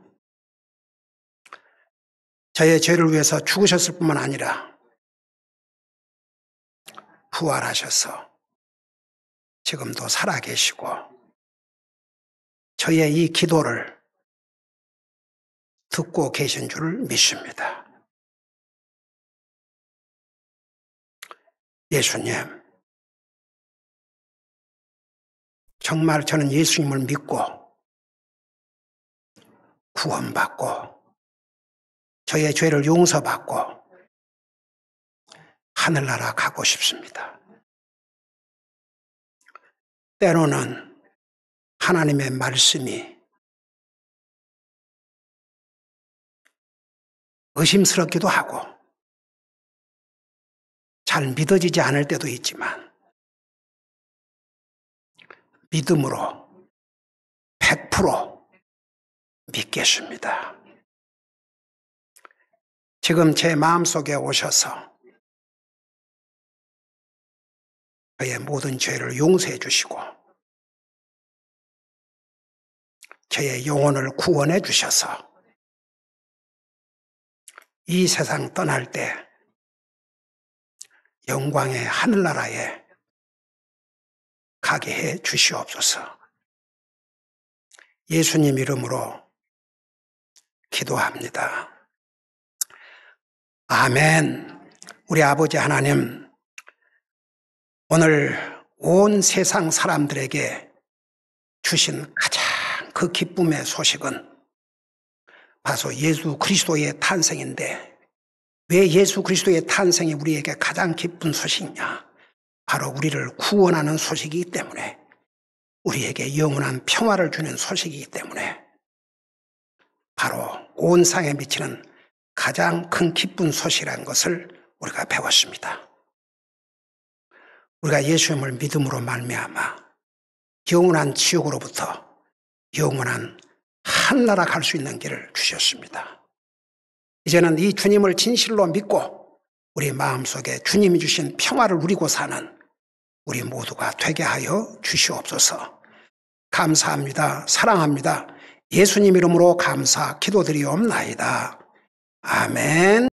저의 죄를 위해서 죽으셨을 뿐만 아니라 부활하셔서 지금도 살아계시고 저의 이 기도를 듣고 계신 줄 믿습니다. 예수님, 정말 저는 예수님을 믿고 구원받고 저의 죄를 용서받고 하늘나라 가고 싶습니다. 때로는 하나님의 말씀이 의심스럽기도 하고 잘 믿어지지 않을 때도 있지만 믿음으로 100% 믿겠습니다. 지금 제 마음속에 오셔서 저의 모든 죄를 용서해 주시고 저의 영혼을 구원해 주셔서 이 세상 떠날 때 영광의 하늘나라에 가게 해 주시옵소서. 예수님 이름으로 기도합니다. 아멘. 우리 아버지 하나님, 오늘 온 세상 사람들에게 주신 가장 그 기쁨의 소식은 바로 예수 그리스도의 탄생인데, 왜 예수 그리스도의 탄생이 우리에게 가장 기쁜 소식이냐? 바로 우리를 구원하는 소식이기 때문에, 우리에게 영원한 평화를 주는 소식이기 때문에 바로 온 세상에 미치는 가장 큰 기쁜 소식이라는 것을 우리가 배웠습니다. 우리가 예수님을 믿음으로 말미암아 영원한 지옥으로부터 영원한 하늘나라 갈 수 있는 길을 주셨습니다. 이제는 이 주님을 진실로 믿고 우리 마음속에 주님이 주신 평화를 누리고 사는 우리 모두가 되게 하여 주시옵소서. 감사합니다. 사랑합니다. 예수님 이름으로 감사 기도드리옵나이다. 아멘.